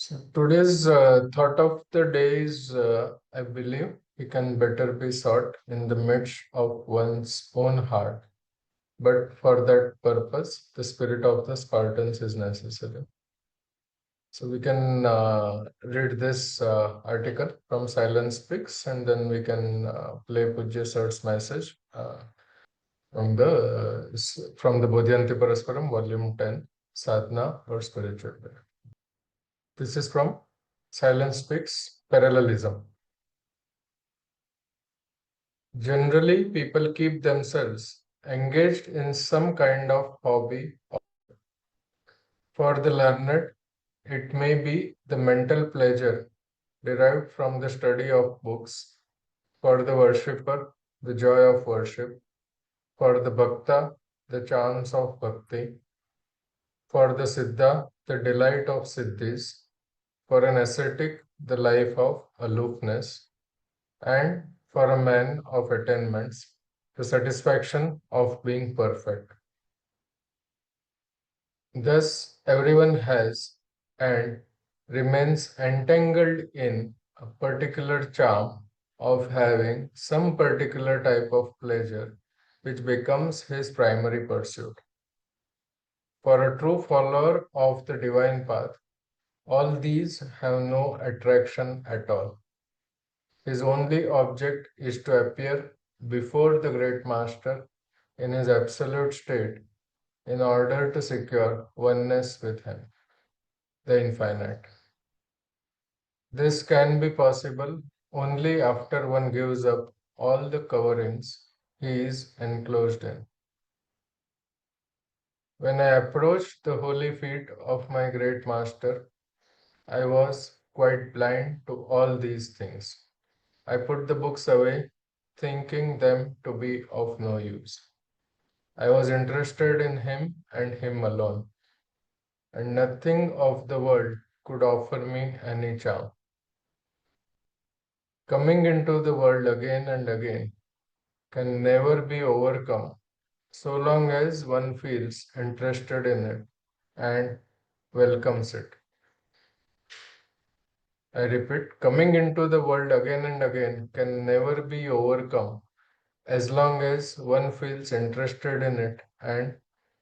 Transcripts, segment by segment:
So today's thought of the day is, I believe, he can better be sought in the midst of one's own heart. But for that purpose, the spirit of the Spartans is necessary. So we can read this article from Silence Speaks, and then we can play Pujya Sir's message from the Bodhayanti Parasparam Vol.10, Sadhana or Spiritual Way. This is from Silence Speaks, Parallelism. Generally, people keep themselves engaged in some kind of hobby. For the learned, it may be the mental pleasure derived from the study of books. For the worshipper, the joy of worship. For the bhakta, the charms of bhakti. For the siddha, the delight of siddhis. For an ascetic, the life of aloofness. And for a man of attainments, the satisfaction of being perfect. Thus, everyone has and remains entangled in a particular charm of having some particular type of pleasure, which becomes his primary pursuit. For a true follower of the divine path, all these have no attraction at all. His only object is to appear before the great master in his absolute state in order to secure oneness with him, the infinite. This can be possible only after one gives up all the coverings he is enclosed in. When I approached the holy feet of my great master, I was quite blind to all these things. I put the books away, thinking them to be of no use. I was interested in him and him alone, and nothing of the world could offer me any charm. Coming into the world again and again can never be overcome so long as one feels interested in it and welcomes it. I repeat, coming into the world again and again can never be overcome as long as one feels interested in it and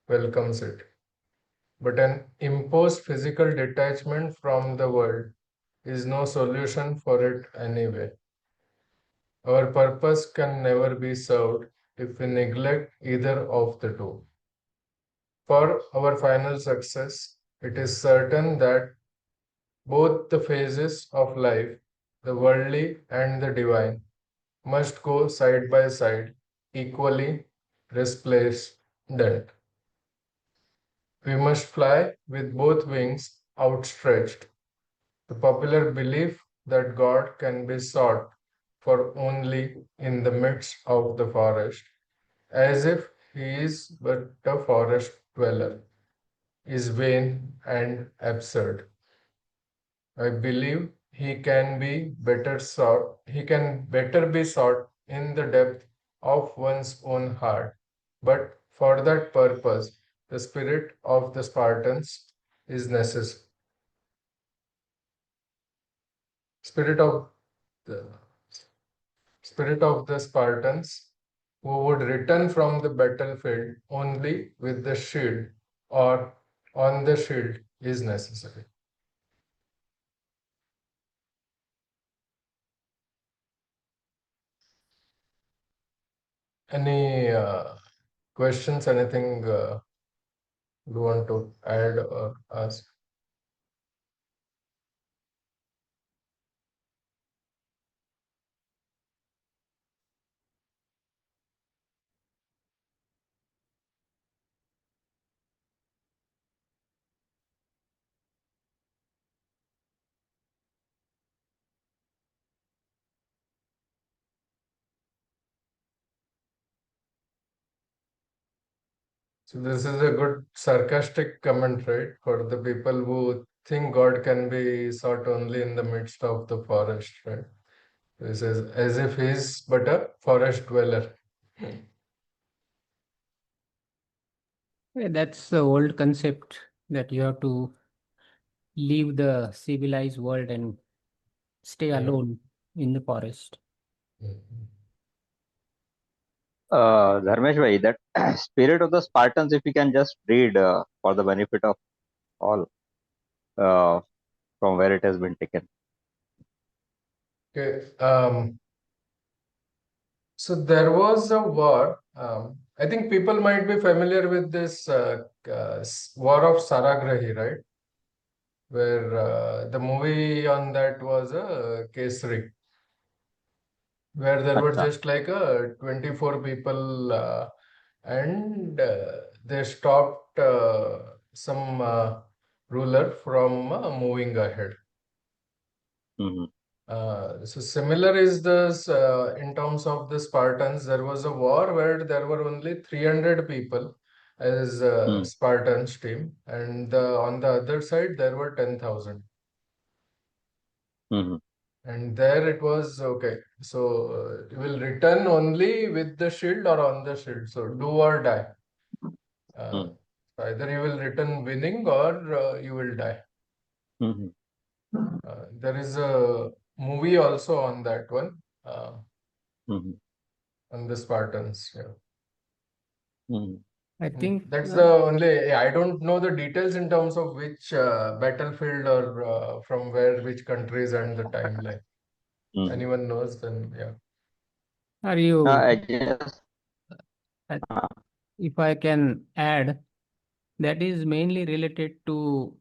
welcomes it. But an imposed physical detachment from the world is no solution for it anyway. Our purpose can never be served if we neglect either of the two. For our final success, it is certain that both the phases of life, the worldly and the divine, must go side by side, equally resplendent. We must fly with both wings outstretched. The popular belief that God can be sought for only in the midst of the forest, as if he is but a forest dweller, is vain and absurd. I believe he can better be sought in the depth of one's own heart. But for that purpose, the spirit of the Spartans is necessary. Spirit of the spirit of the Spartans who would return from the battlefield only with the shield or on the shield is necessary. Any questions, anything you want to add or ask? So this is a good sarcastic comment, right? For the people who think God can be sought only in the midst of the forest, right? This is as if he is but a forest dweller. That's the old concept that you have to leave the civilized world and stay alone in the forest. Dharmesh bhai, that spirit of the Spartans, if you can just read for the benefit of all, from where it has been taken. Okay. So there was a war. I think people might be familiar with this War of Saragrahi, right? Where the movie on that was a Kesari, where there were Acha. just like 24 people, and they stopped some ruler from moving ahead. Mhm. So similar is this in terms of the Spartans. There was a war where there were only 300 people as Spartans team, and on the other side there were 10,000. Mhm. And there it was okay. So you will return only with the shield or on the shield. So do or die. Mhm. Either you will return winning or you will die. Mhm. There is a movie also on that one, Mhm. on the Spartans. Yeah. Mhm. I think That's the only. I don't know the details in terms of which battlefield or from where, which countries and the timeline. Mhm. Anyone knows? Then yeah. are you, I just, if I can add, that is mainly related to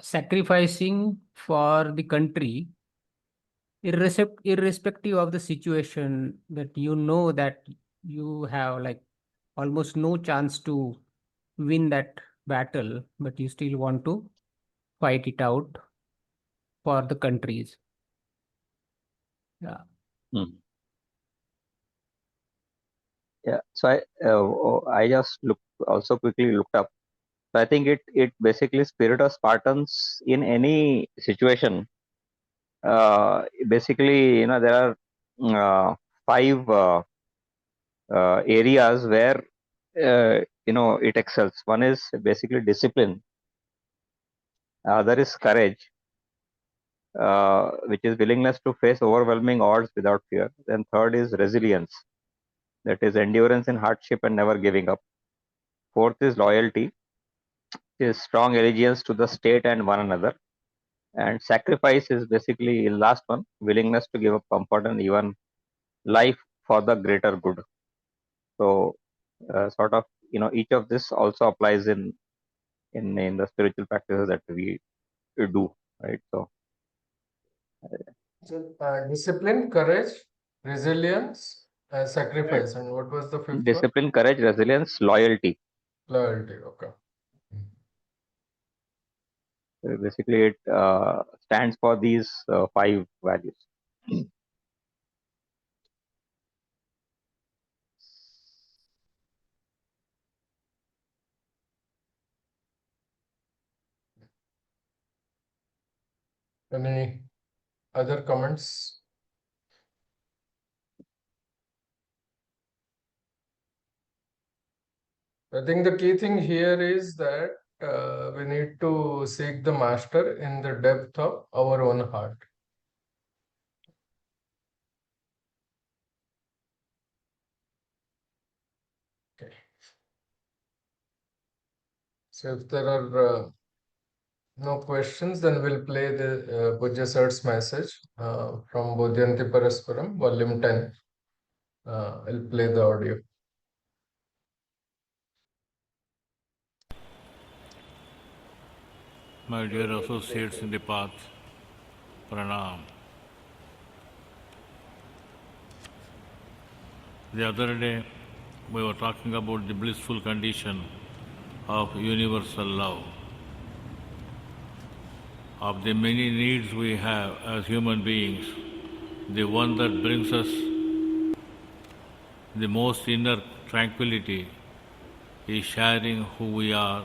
sacrificing for the country, irrespective of the situation, that you know that you have like almost no chance to win that battle, but you still want to fight it out for the countries. Yeah. Mhm. Yeah. So I just also quickly looked up. So I think it basically spirit of Spartans in any situation. Basically, there are five areas where it excels. One is basically discipline. Other is courage, which is willingness to face overwhelming odds without fear. Then third is resilience, that is endurance in hardship and never giving up. Fourth is loyalty, is strong allegiance to the state and one another. And sacrifice is basically last one, willingness to give up comfort and even life for the greater good. So sort of each of this also applies in the spiritual practices that we do, right? So So discipline, courage, resilience, sacrifice, and what was the fifth one? discipline, courage, resilience, loyalty. Loyalty. Okay. Basically it stands for these five values. Any other comments? I think the key thing here is that we need to seek the master in the depth of our own heart. Okay. So if there are no questions, then we'll play the Pujya Sir's message from Bodhayanti Parasparam, volume 10. I'll play the audio. My dear associates in the path, Pranam. The other day, we were talking about the blissful condition of universal love. Of the many needs we have as human beings, the one that brings us the most inner tranquility is sharing who we are,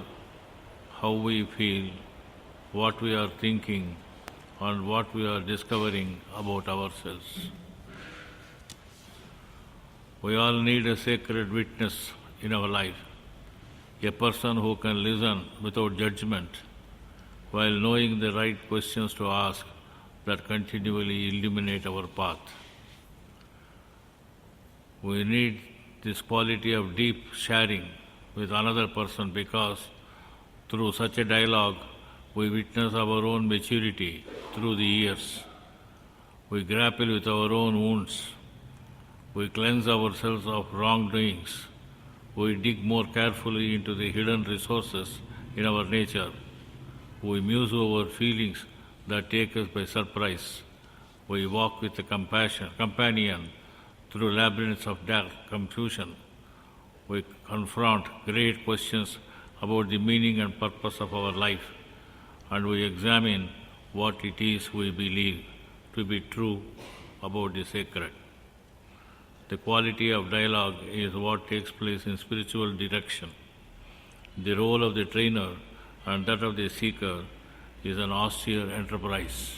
how we feel, what we are thinking, and what we are discovering about ourselves. We all need a sacred witness in our life, a person who can listen without judgment, while knowing the right questions to ask that continually illuminate our path. We need this quality of deep sharing with another person because through such a dialogue we witness our own maturity through the years. We grapple with our own wounds. We cleanse ourselves of wrongdoings. We dig more carefully into the hidden resources in our nature. We muse over feelings that take us by surprise. We walk with a companion through labyrinths of dark confusion. We confront great questions about the meaning and purpose of our life, and we examine what it is we believe to be true about the sacred. The quality of dialogue is what takes place in spiritual direction. The role of the trainer and that of the seeker is an austere enterprise.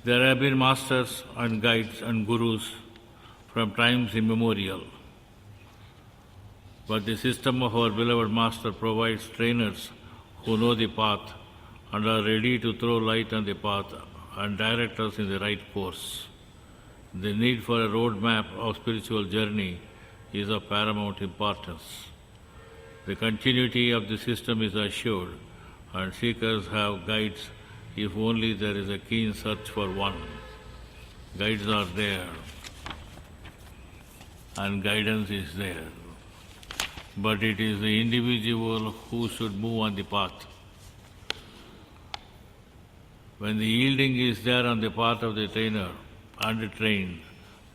There have been masters and guides and gurus from times immemorial. But the system of our beloved Master provides trainers who know the path and are ready to throw light on the path and direct us in the right course. The need for a roadmap of spiritual journey is of paramount importance. The continuity of the system is assured, and seekers have guides if only there is a keen search for one. Guides are there, and guidance is there. But it is the individual who should move on the path. When the yielding is there on the path of the trainer and the trained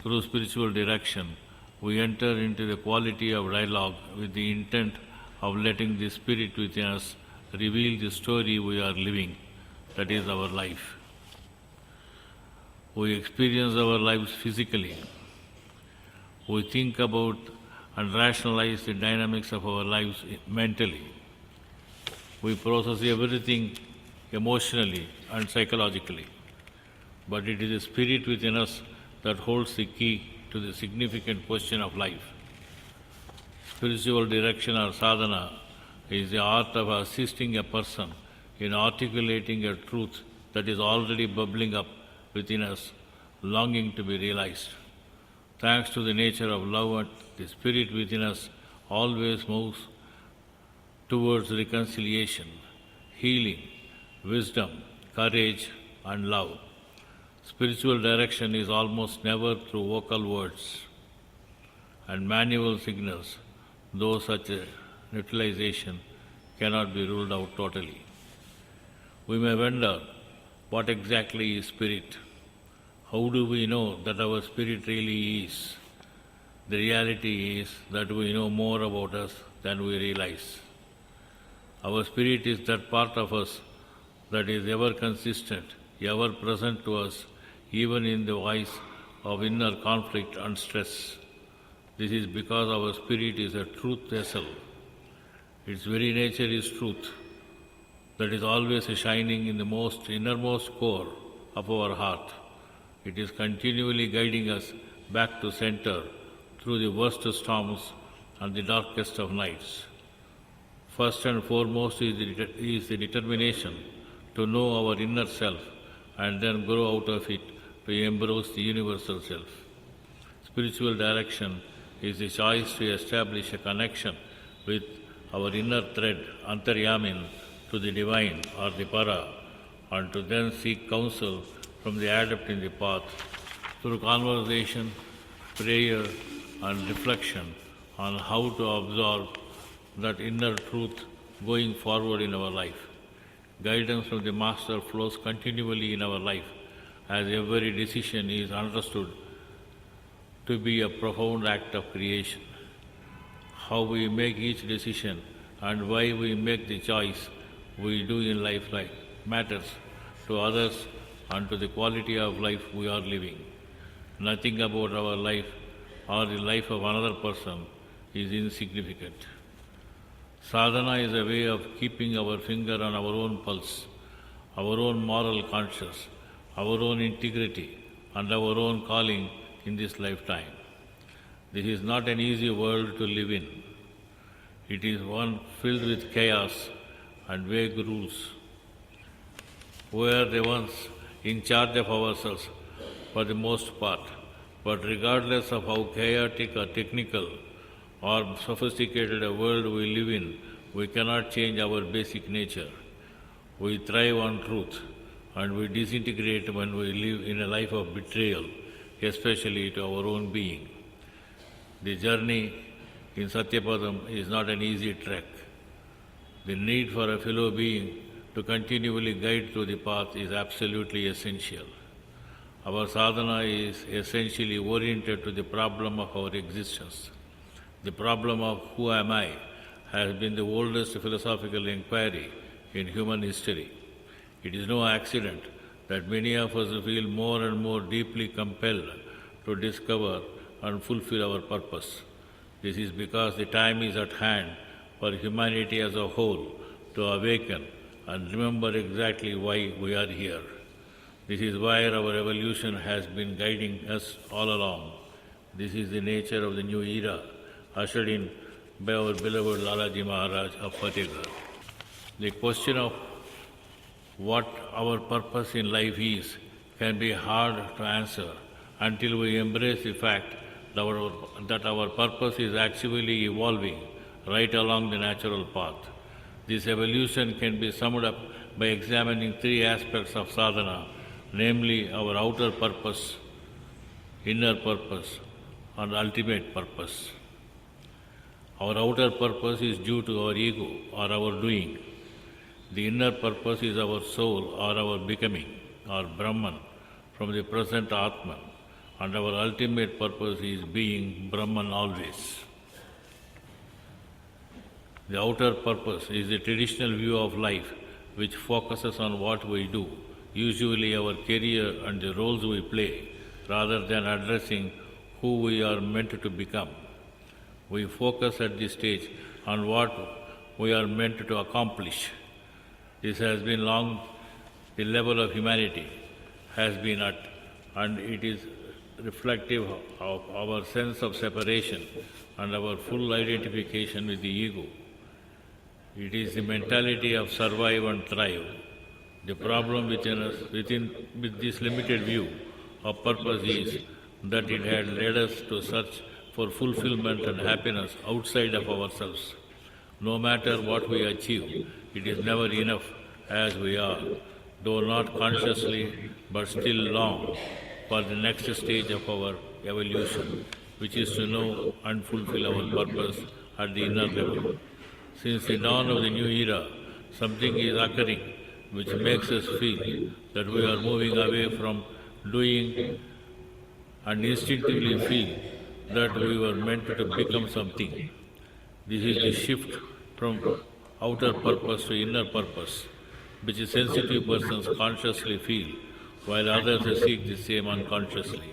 through spiritual direction, we enter into the quality of dialogue with the intent of letting the spirit within us reveal the story we are living, that is our life. We experience our lives physically. We think about and rationalize the dynamics of our lives mentally. We process everything emotionally and psychologically. But it is the spirit within us that holds the key to the significant question of life. Spiritual direction or sadhana is the art of assisting a person in articulating a truth that is already bubbling up within us, longing to be realized. Thanks to the nature of love, the spirit within us always moves towards reconciliation, healing, wisdom, courage, and love. Spiritual direction is almost never through vocal words and manual signals, though such a utilization cannot be ruled out totally. We may wonder, what exactly is spirit? How do we know that our spirit really is? The reality is that we know more about us than we realize. Our spirit is that part of us that is ever consistent, ever present to us, even in the voice of inner conflict and stress. This is because our spirit is a truth vessel. Its very nature is truth, that is always shining in the most innermost core of our heart. It is continually guiding us back to center through the worst storms and the darkest of nights. First and foremost is the determination to know our inner self and then grow out of it to embrace the universal self. Spiritual direction is the choice to establish a connection with our inner thread, Antaryamin, to the divine or the para, and to then seek counsel from the adept in the path through conversation, prayer, and reflection on how to absorb that inner truth going forward in our life. Guidance from the Master flows continually in our life, as every decision is understood to be a profound act of creation. How we make each decision and why we make the choice we do in life matters to others and to the quality of life we are living. Nothing about our life or the life of another person is insignificant. Sadhana is a way of keeping our finger on our own pulse, our own moral conscience, our own integrity, and our own calling in this lifetime. This is not an easy world to live in. It is one filled with chaos and vague rules. We are the ones in charge of ourselves for the most part, but regardless of how chaotic or technical or sophisticated a world we live in, we cannot change our basic nature. We thrive on truth and we disintegrate when we live in a life of betrayal, especially to our own being. The journey in Satyapadam is not an easy trek. The need for a fellow being to continually guide through the path is absolutely essential. Our sadhana is essentially oriented to the problem of our existence. The problem of who am I has been the oldest philosophical inquiry in human history. It is no accident that many of us feel more and more deeply compelled to discover and fulfill our purpose. This is because the time is at hand for humanity as a whole to awaken and remember exactly why we are here. This is why our evolution has been guiding us all along. This is the nature of the new era, ushered in by our beloved Lalaji Maharaj of Fatehgarh. The question of what our purpose in life is can be hard to answer until we embrace the fact that our purpose is actually evolving right along the natural path. This evolution can be summed up by examining three aspects of sadhana, namely our outer purpose, inner purpose, and ultimate purpose. Our outer purpose is due to our ego or our doing. The inner purpose is our soul or our becoming, or Brahman, from the present Atman, and our ultimate purpose is being Brahman always. The outer purpose is the traditional view of life which focuses on what we do, usually our career and the roles we play, rather than addressing who we are meant to become. We focus at this stage on what we are meant to accomplish. This has been long the level of humanity has been at, and it is reflective of our sense of separation and our full identification with the ego. It is the mentality of survive and thrive. The problem within us, with this limited view of purpose is that it had led us to search for fulfillment and happiness outside of ourselves. No matter what we achieve, it is never enough as we are, though not consciously but still long for the next stage of our evolution, which is to know and fulfill our purpose at the inner level. Since the dawn of the new era, something is occurring which makes us feel that we are moving away from doing and instinctively feel that we were meant to become something. This is the shift from outer purpose to inner purpose, which sensitive persons consciously feel, while others seek the same unconsciously.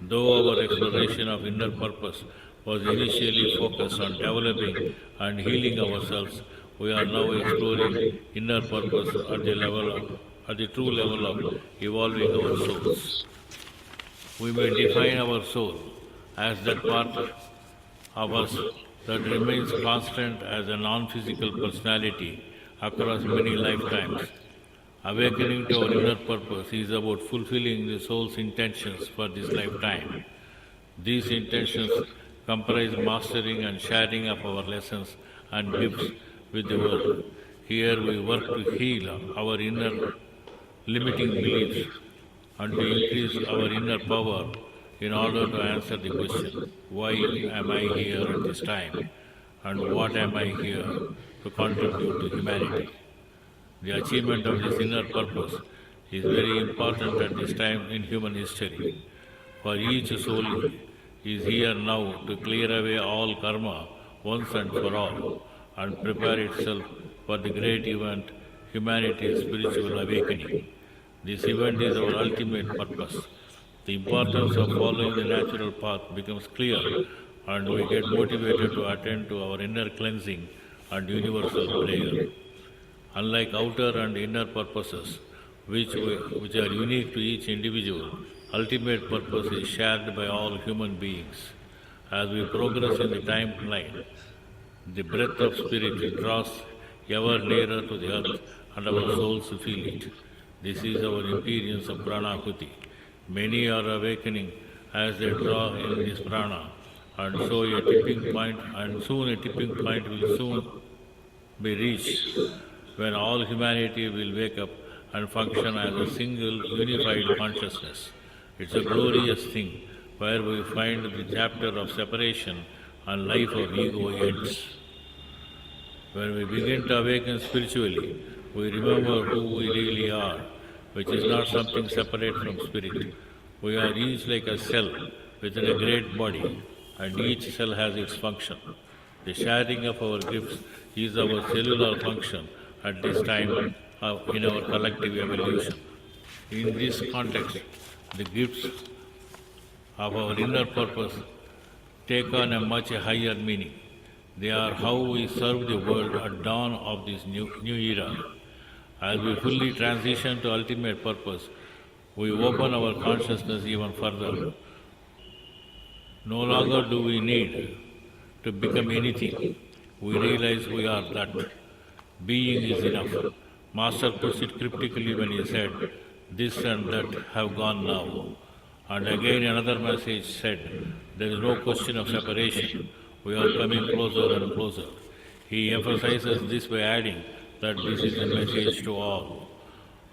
Though our exploration of inner purpose was initially focused on developing and healing ourselves, we are now exploring inner purpose at the true level of evolving our souls. We may define our soul as that part of us that remains constant as a non-physical personality across many lifetimes. Awakening to our inner purpose is about fulfilling the soul's intentions for this lifetime. These intentions comprise mastering and sharing of our lessons and gifts with the world. Here we work to heal our inner limiting beliefs and to increase our inner power in order to answer the question, why am I here at this time and what am I here to contribute to humanity? The achievement of this inner purpose is very important at this time in human history, for each soul is here now to clear away all karma once and for all and prepare itself for the great event, humanity's spiritual awakening. This event is our ultimate purpose. The importance of following the natural path becomes clear and we get motivated to attend to our inner cleansing and universal prayer. Unlike outer and inner purposes, which are unique to each individual, ultimate purpose is shared by all human beings. As we progress in the timeline, the breath of spirit draws ever nearer to the earth and our souls feel it. This is our experience of prana-huti. Many are awakening as they draw in this prana, and so a tipping point, and soon a tipping point will soon be reached when all humanity will wake up and function as a single unified consciousness. It's a glorious thing where we find the chapter of separation and life of ego ends. When we begin to awaken spiritually, we remember who we really are, which is not something separate from spirit. We are each like a cell within a great body, and each cell has its function. The sharing of our gifts is our cellular function at this time in our collective evolution. In this context, the gifts of our inner purpose take on a much higher meaning. They are how we serve the world at dawn of this new era. As we fully transition to ultimate purpose, we open our consciousness even further. No longer do we need to become anything. We realize we are that. Being is enough. Master puts it cryptically when he said, "This and that have gone now." And again another message said, "There is no question of separation. We are coming closer and closer." He emphasizes this by adding that this is a message to all.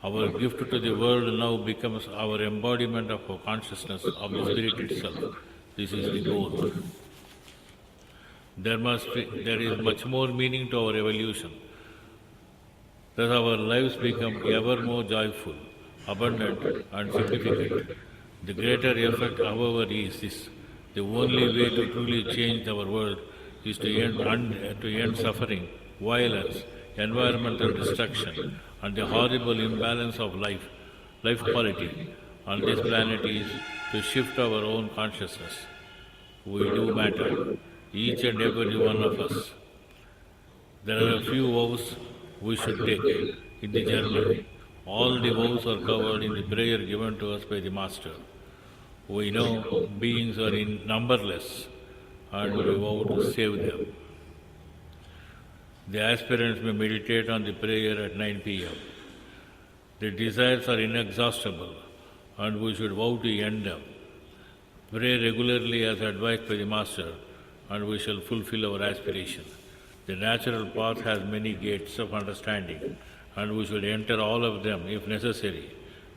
Our gift to the world now becomes our embodiment of our consciousness of the Spirit itself. This is the goal. There is much more meaning to our evolution. Thus our lives become ever more joyful, abundant and significant. The greater effect, however, is this. The only way to truly change our world is to end suffering, violence, environmental destruction, and the horrible imbalance of life quality on this planet is to shift our own consciousness. We do matter, each and every one of us. There are a few vows we should take in the journey. All the vows are covered in the prayer given to us by the Master. We know beings are numberless and we vow to save them. The aspirants may meditate on the prayer at 9 p.m. The desires are inexhaustible and we should vow to end them. Pray regularly as advised by the Master and we shall fulfill our aspiration. The natural path has many gates of understanding and we should enter all of them if necessary.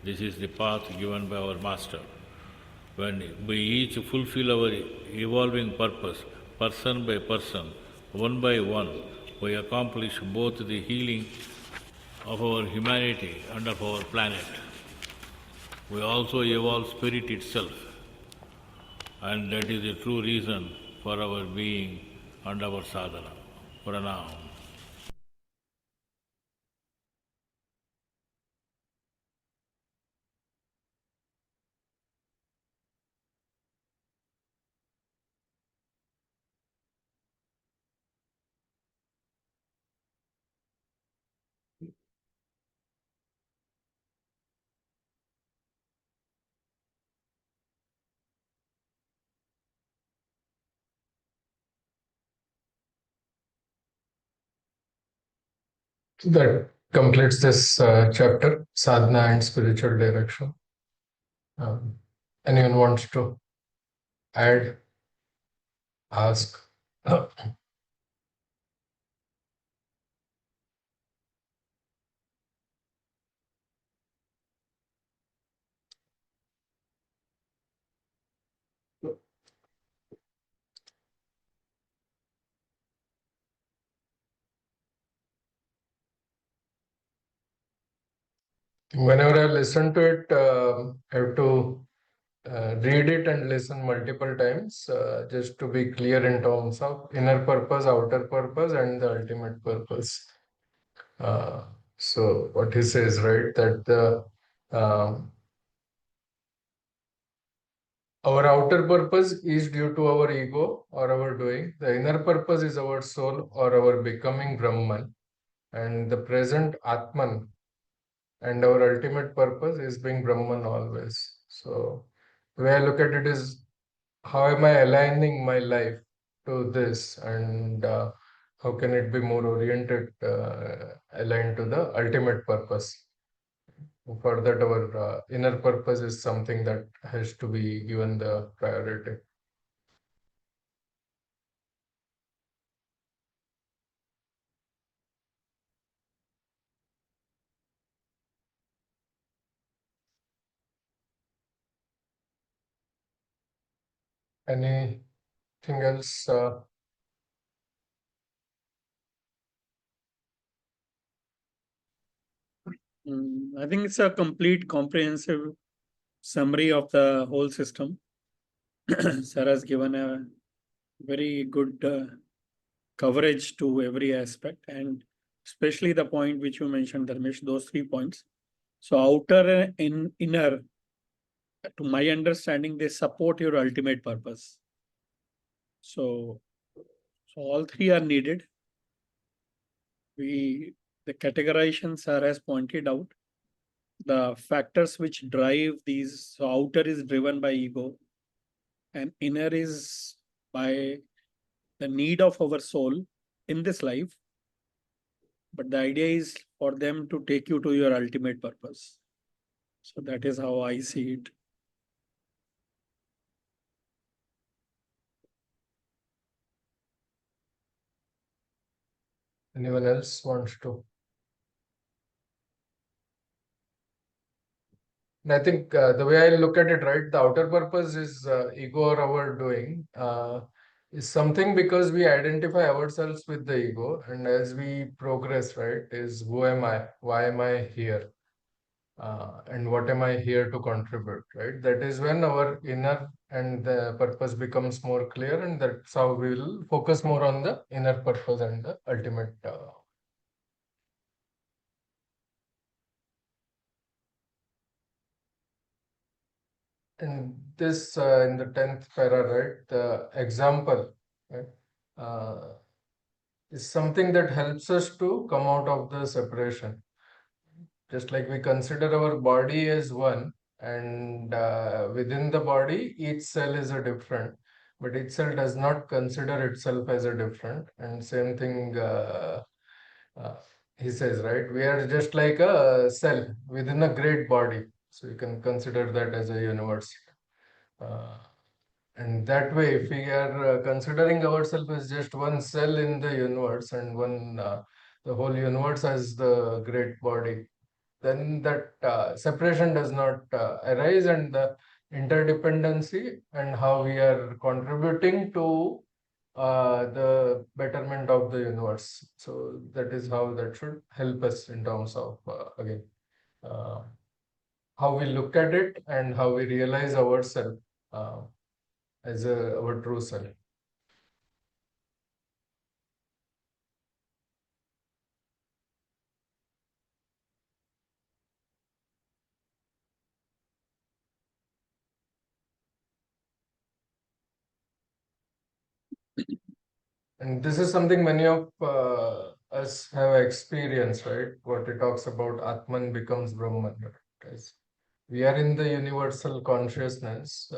This is the path given by our Master. When we each fulfill our evolving purpose, person by person, one by one, we accomplish both the healing of our humanity and of our planet. We also evolve spirit itself, and that is the true reason for our being and our sadhana. Pranam. That completes this chapter, Sadhana and Spiritual Direction. Anyone wants to add, ask? Whenever I listen to it, I have to read it and listen multiple times just to be clear in terms of inner purpose, outer purpose, and the ultimate purpose. So what he says, right, that our outer purpose is due to our ego or our doing. The inner purpose is our soul or our becoming Brahman. And the present Atman and our ultimate purpose is being Brahman always. So the way I look at it is how am I aligning my life to this, and how can it be more oriented, aligned to the ultimate purpose? For that, our inner purpose is something that has to be given the priority. Anything else? I think it's a complete, comprehensive summary of the whole system. Sir has given a very good coverage to every aspect, and especially the point which you mentioned, Dharmesh, those 3 points. So outer and inner, to my understanding, they support your ultimate purpose. So all 3 are needed. The categorization Sir has pointed out, the factors which drive these. So outer is driven by ego, and inner is by the need of our soul in this life. But the idea is for them to take you to your ultimate purpose. So that is how I see it. Anyone else wants to? And I think the way I look at it, right, the outer purpose is ego or our doing, is something because we identify ourselves with the ego, and as we progress, right, is who am I? Why am I here? And what am I here to contribute, right? That is when our inner and the purpose becomes more clear, and that's how we will focus more on the inner purpose and the ultimate. And this in the 10th para, right, the example, right, is something that helps us to come out of the separation. Just like we consider our body as one, and within the body, each cell is a different, but each cell does not consider itself as a different. And same thing, uh, he says, right, we are just like a cell within a great body. So you can consider that as a universe. Uh, and that way, if we are considering ourselves as just one cell in the universe and the whole universe as the great body, then that separation does not arise, and the interdependency and how we are contributing to the betterment of the universe. So that is how that should help us in terms of, again, uh, how we look at it and how we realize ourselves as our true self. And this is something many of us have experienced, right? What it talks about, Atman becomes Brahman. Right? As we are in the universal consciousness,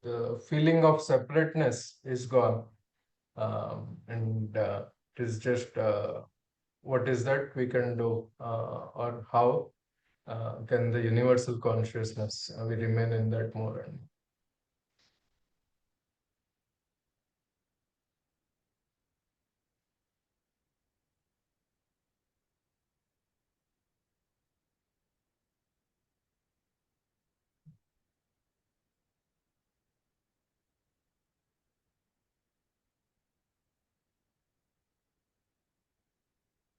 the feeling of separateness is gone. And it is just what is that we can do, or how can the universal consciousness, we remain in that more. And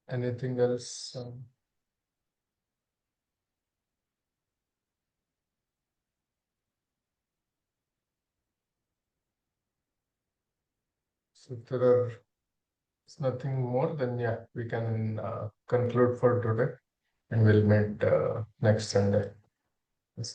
anything else? So if there is nothing more, then yeah, we can conclude for today, and we'll meet next Sunday. Yes.